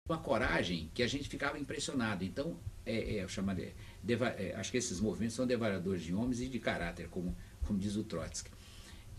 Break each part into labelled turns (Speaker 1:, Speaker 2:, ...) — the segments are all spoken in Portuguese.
Speaker 1: uma coragem que a gente ficava impressionado. Então, eu chamaria, acho que esses movimentos são devoradores de homens e de caráter, como diz o Trotsky.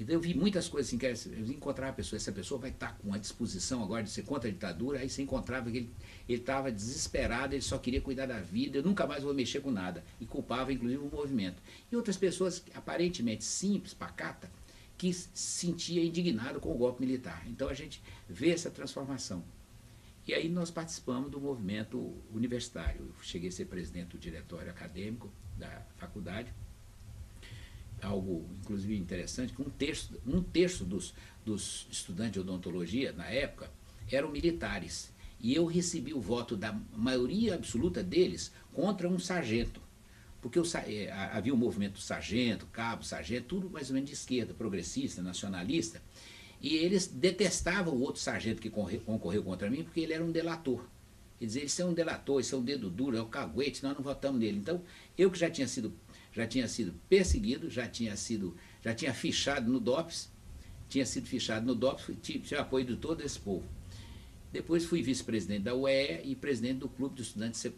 Speaker 1: Então eu vi muitas coisas assim, que eu encontrava a pessoa, essa pessoa vai estar com a disposição agora de ser contra a ditadura, aí você encontrava que ele estava desesperado, ele só queria cuidar da vida, eu nunca mais vou mexer com nada, e culpava inclusive o movimento. E outras pessoas aparentemente simples, pacata, que se sentia indignado com o golpe militar. Então a gente vê essa transformação. E aí nós participamos do movimento universitário. Eu cheguei a ser presidente do diretório acadêmico da faculdade, algo inclusive interessante, que um terço dos estudantes de odontologia na época eram militares. E eu recebi o voto da maioria absoluta deles contra um sargento. Porque havia um movimento sargento, cabo, sargento, tudo mais ou menos de esquerda, progressista, nacionalista, e eles detestavam o outro sargento que concorreu contra mim, porque ele era um delator. Quer dizer, ele é um delator, esse é um dedo duro, é um caguete, nós não votamos nele. Então, eu que já tinha sido perseguido, já tinha fichado no DOPS, tive apoio de todo esse povo. Depois fui vice-presidente da UEA e presidente do Clube do Estudante,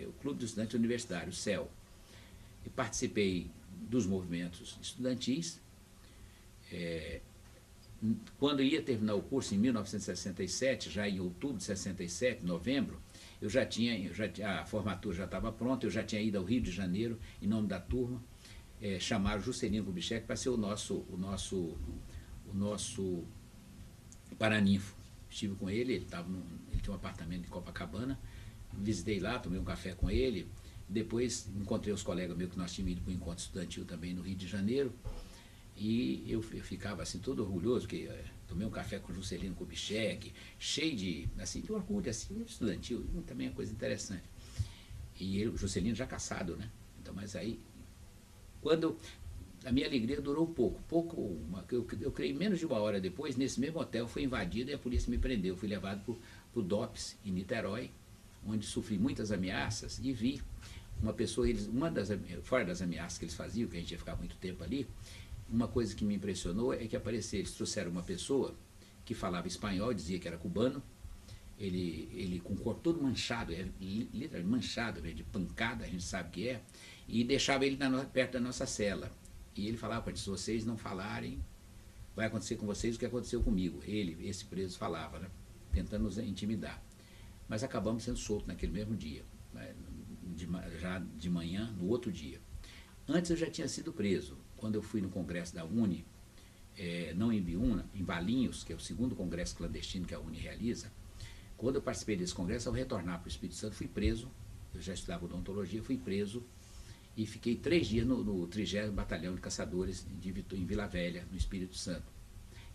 Speaker 1: o Clube do Estudante Universitário, o CEL. E participei dos movimentos estudantis. Quando ia terminar o curso, em 1967, já em outubro de 67, novembro, a formatura já estava pronta, eu já tinha ido ao Rio de Janeiro, em nome da turma, chamaram Juscelino Kubitschek para ser o nosso paraninfo. Estive com ele, ele tinha um apartamento em Copacabana, visitei lá, tomei um café com ele, depois encontrei os colegas meus que nós tínhamos ido para o encontro estudantil também no Rio de Janeiro, e eu ficava assim todo orgulhoso, porque tomei um café com o Juscelino Kubitschek, cheio de orgulho, assim, estudantil, também é coisa interessante. E o Juscelino já caçado, né? Então, mas aí, a minha alegria durou eu creio menos de uma hora depois, nesse mesmo hotel foi invadido e a polícia me prendeu. Fui levado para o DOPS em Niterói, onde sofri muitas ameaças e vi uma pessoa, fora das ameaças que eles faziam, que a gente ia ficar muito tempo ali, uma coisa que me impressionou é que eles trouxeram uma pessoa que falava espanhol, dizia que era cubano, ele com o corpo todo manchado, literalmente manchado, de pancada, a gente sabe que é, e deixava ele perto da nossa cela. E ele falava para eles, se vocês não falarem, vai acontecer com vocês o que aconteceu comigo. Esse preso, falava, né, tentando nos intimidar. Mas acabamos sendo soltos naquele mesmo dia, né, já de manhã, no outro dia. Antes eu já tinha sido preso. Quando eu fui no congresso da UNE, não em Biúna, em Valinhos, que é o segundo congresso clandestino que a UNE realiza, quando eu participei desse congresso, ao retornar para o Espírito Santo, fui preso. Eu já estudava odontologia, fui preso e fiquei 3 dias no 30º Batalhão de Caçadores em Vila Velha, no Espírito Santo.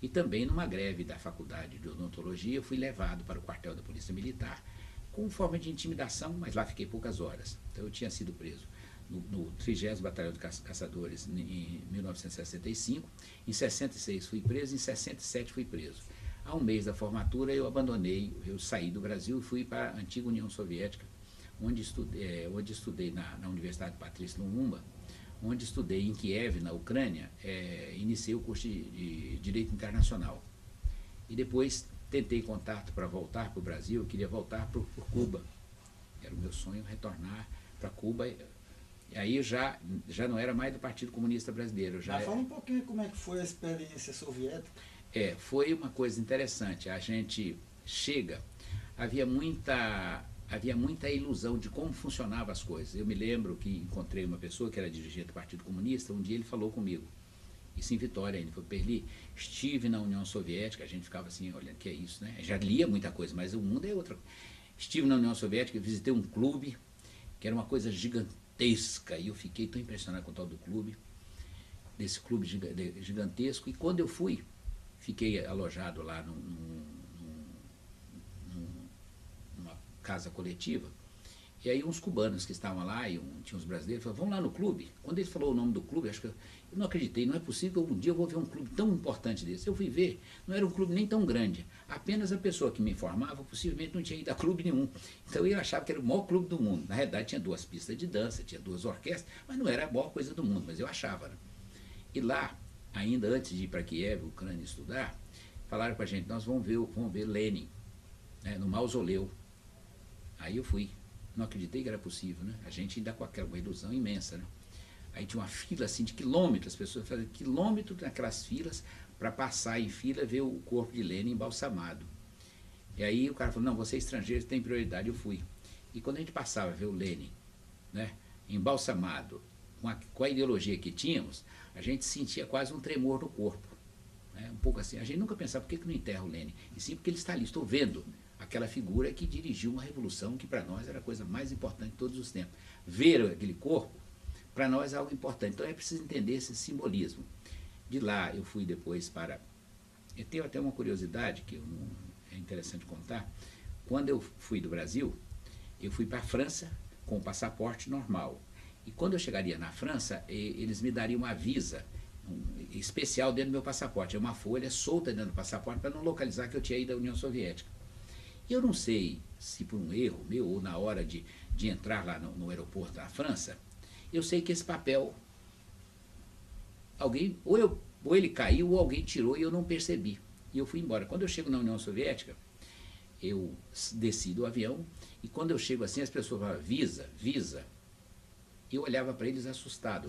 Speaker 1: E também numa greve da Faculdade de Odontologia, eu fui levado para o quartel da Polícia Militar, com forma de intimidação, mas lá fiquei poucas horas. Então eu tinha sido preso no 30º Batalhão de Caçadores em 1965, em 66 fui preso, em 67 fui preso. Há um mês da formatura eu saí do Brasil e fui para a antiga União Soviética, onde estudei na Universidade Patrícia Lumumba, onde estudei em Kiev, na Ucrânia, iniciei o curso de Direito Internacional. E depois tentei contato para voltar para o Brasil, eu queria voltar por Cuba. Era o meu sonho retornar para Cuba. E aí já não era mais do Partido Comunista Brasileiro.
Speaker 2: Fala um pouquinho como é que foi a experiência soviética.
Speaker 1: Foi uma coisa interessante. A gente chega, havia muita ilusão de como funcionavam as coisas. Eu me lembro que encontrei uma pessoa que era dirigente do Partido Comunista, um dia ele falou comigo, isso em Vitória ainda, falou, Perli, estive na União Soviética, a gente ficava assim, olhando, que é isso, né? Já lia muita coisa, mas o mundo é outra. Estive na União Soviética, visitei um clube, que era uma coisa gigantesca, e eu fiquei tão impressionado com o tal do clube, desse clube gigantesco, e quando eu fui, fiquei alojado lá numa casa coletiva, e aí uns cubanos que estavam lá, e tinha uns brasileiros, falaram, vamos lá no clube. Quando ele falou o nome do clube, acho que eu não acreditei, não é possível que um dia eu vou ver um clube tão importante desse. Eu fui ver, não era um clube nem tão grande, apenas a pessoa que me informava possivelmente não tinha ido a clube nenhum. Então eu achava que era o maior clube do mundo. Na realidade tinha 2 pistas de dança, tinha 2 orquestras, mas não era a maior coisa do mundo, mas eu achava, né? E lá, ainda antes de ir para Kiev, Ucrânia, estudar, falaram para a gente, nós vamos ver Lenin. né, no mausoléu. Aí eu fui. Não acreditei que era possível, né? A gente ainda com uma ilusão imensa, né? Aí tinha uma fila assim de quilômetros, as pessoas faziam quilômetros naquelas filas para passar em fila ver o corpo de Lenin embalsamado. E aí o cara falou, não, você é estrangeiro, você tem prioridade, eu fui. E quando a gente passava a ver o Lenin, né, embalsamado, com a ideologia que tínhamos, a gente sentia quase um tremor no corpo. Né, um pouco assim. A gente nunca pensava, por que não enterra o Lenin? E sim porque ele está ali, estou vendo aquela figura que dirigiu uma revolução que para nós era a coisa mais importante de todos os tempos. Ver aquele corpo, para nós é algo importante. Então é preciso entender esse simbolismo. De lá eu fui depois para... Eu tenho até uma curiosidade que é interessante contar. Quando eu fui do Brasil, eu fui para a França com o passaporte normal. E quando eu chegaria na França, eles me dariam uma visa especial dentro do meu passaporte. É uma folha solta dentro do passaporte para não localizar que eu tinha ido à União Soviética. E eu não sei se por um erro meu ou na hora de entrar lá no aeroporto da França, eu sei que esse papel, alguém, ou ele caiu ou alguém tirou e eu não percebi. E eu fui embora. Quando eu chego na União Soviética, eu desci do avião e quando eu chego assim, as pessoas falavam, visa, visa. Eu olhava para eles assustado.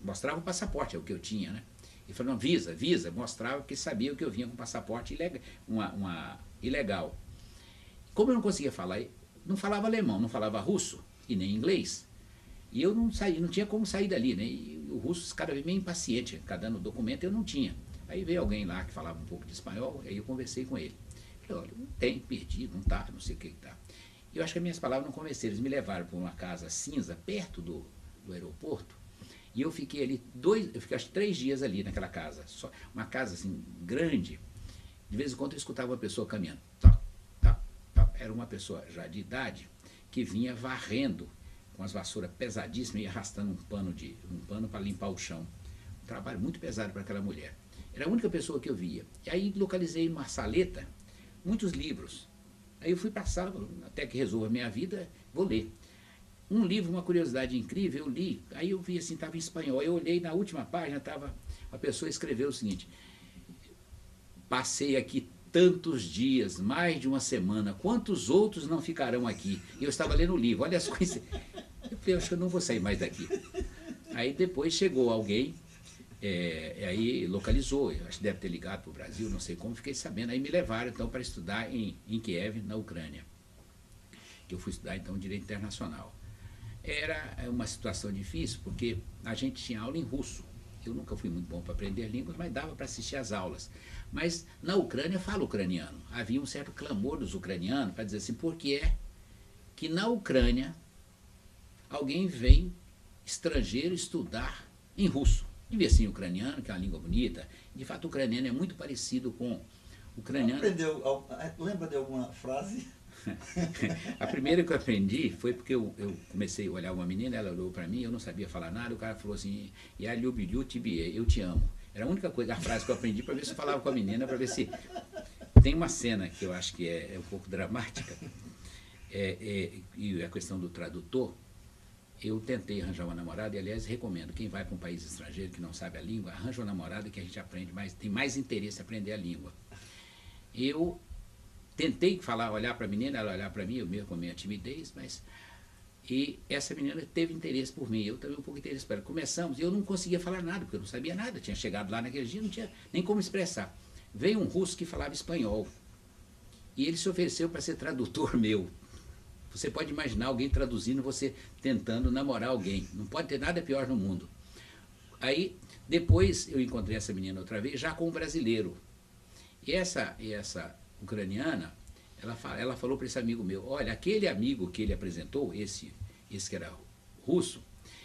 Speaker 1: Mostrava o passaporte, é o que eu tinha, né? E falava, não, visa, visa. Mostrava que sabia que eu vinha com passaporte ilegal. Como eu não conseguia falar, não falava alemão, não falava russo e nem inglês, e eu não tinha como sair dali, né? E o russo cada vez meio impaciente, cadando o documento, eu não tinha. Aí veio alguém lá que falava um pouco de espanhol, aí eu conversei com ele. Falei, olha, não tem, perdi, não tá, não sei o que tá. E eu acho que as minhas palavras não convenceram, eles me levaram para uma casa cinza, perto do aeroporto, e eu fiquei ali acho que 3 dias ali naquela casa, uma casa assim, grande. De vez em quando eu escutava uma pessoa caminhando, tá, tá, tá. Era uma pessoa já de idade que vinha varrendo com as vassouras pesadíssimas e arrastando um pano para limpar o chão. Um trabalho muito pesado para aquela mulher. Era a única pessoa que eu via. E aí localizei numa saleta muitos livros. Aí eu fui para a sala, até que resolva a minha vida, vou ler. Um livro, uma curiosidade incrível, eu li, aí eu vi assim, estava em espanhol. Eu olhei na última página, a pessoa escreveu o seguinte: passei aqui tantos dias, mais de uma semana, quantos outros não ficarão aqui? E eu estava lendo o livro, olha as coisas. Eu falei, acho que eu não vou sair mais daqui. Aí depois chegou alguém, aí localizou, acho que deve ter ligado para o Brasil, não sei como, fiquei sabendo. Aí me levaram então para estudar em Kiev, na Ucrânia. Que eu fui estudar então Direito Internacional. Era uma situação difícil, porque a gente tinha aula em russo. Eu nunca fui muito bom para aprender línguas, mas dava para assistir às aulas. Mas na Ucrânia fala ucraniano. Havia um certo clamor dos ucranianos para dizer assim, por que é que na Ucrânia alguém vem estrangeiro estudar em russo? Devia ser em ucraniano, que é uma língua bonita. De fato, o ucraniano é muito parecido com o ucraniano.
Speaker 2: Lembra de alguma frase?
Speaker 1: A primeira que eu aprendi foi porque eu comecei a olhar uma menina, ela olhou para mim, eu não sabia falar nada, o cara falou assim, eu te amo. Era a única coisa, a frase que eu aprendi para ver se eu falava com a menina, para ver se... Tem uma cena que eu acho que é um pouco dramática, e a questão do tradutor. Eu tentei arranjar uma namorada, e aliás recomendo, quem vai para um país estrangeiro que não sabe a língua, arranja uma namorada que a gente aprende mais, tem mais interesse em aprender a língua. Eu tentei olhar para a menina, ela olhar para mim, eu mesmo com a minha timidez, e essa menina teve interesse por mim, eu também um pouco de interesse por ela. Começamos, e eu não conseguia falar nada, porque eu não sabia nada, tinha chegado lá naquele dia, não tinha nem como expressar. Veio um russo que falava espanhol, e ele se ofereceu para ser tradutor meu. Você pode imaginar alguém traduzindo, você tentando namorar alguém, não pode ter nada pior no mundo. Aí, depois eu encontrei essa menina outra vez, já com um brasileiro, e essa ucraniana, ela falou para esse amigo meu, olha, aquele amigo que ele apresentou, esse que era russo,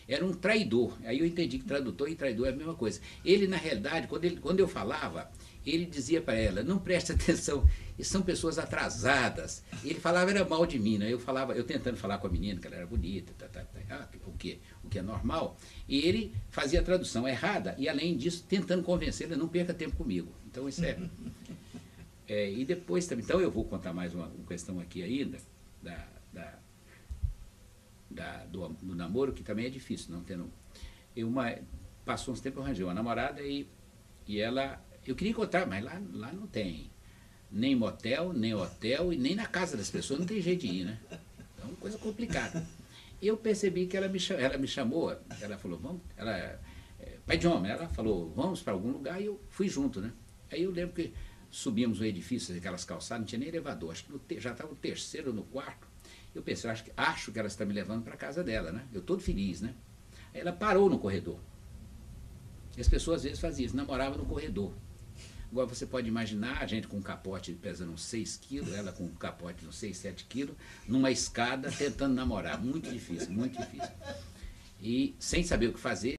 Speaker 1: era um traidor. Aí eu entendi que tradutor e traidor é a mesma coisa. Ele, na realidade, quando eu falava, ele dizia para ela, não preste atenção, são pessoas atrasadas. Ele falava, era mal de mim, né? Eu tentando falar com a menina, que ela era bonita, o que é normal, e ele fazia a tradução errada, e além disso, tentando convencê-la, não perca tempo comigo. Então isso e depois também, então eu vou contar mais uma questão aqui ainda, do namoro, que também é difícil, não tendo... Passou uns tempos, eu arranjei uma namorada e ela... Eu queria encontrar, mas lá não tem. nem motel, nem hotel e nem na casa das pessoas, não tem jeito de ir, né? É uma coisa complicada. Eu percebi que ela me chamou, ela falou, vamos, pai de homem, ela falou, vamos para algum lugar, e eu fui junto, né? Aí eu lembro que subimos um edifício, aquelas calçadas, não tinha nem elevador, acho que já estava no terceiro ou no quarto. Eu pensei, acho que ela está me levando para a casa dela, né? Eu todo feliz, né? Aí ela parou no corredor. E as pessoas às vezes faziam isso, namoravam no corredor. Agora você pode imaginar a gente com um capote pesando uns 6 quilos, ela com um capote de uns 6, 7 quilos, numa escada tentando namorar. Muito difícil, muito difícil. E sem saber o que fazer,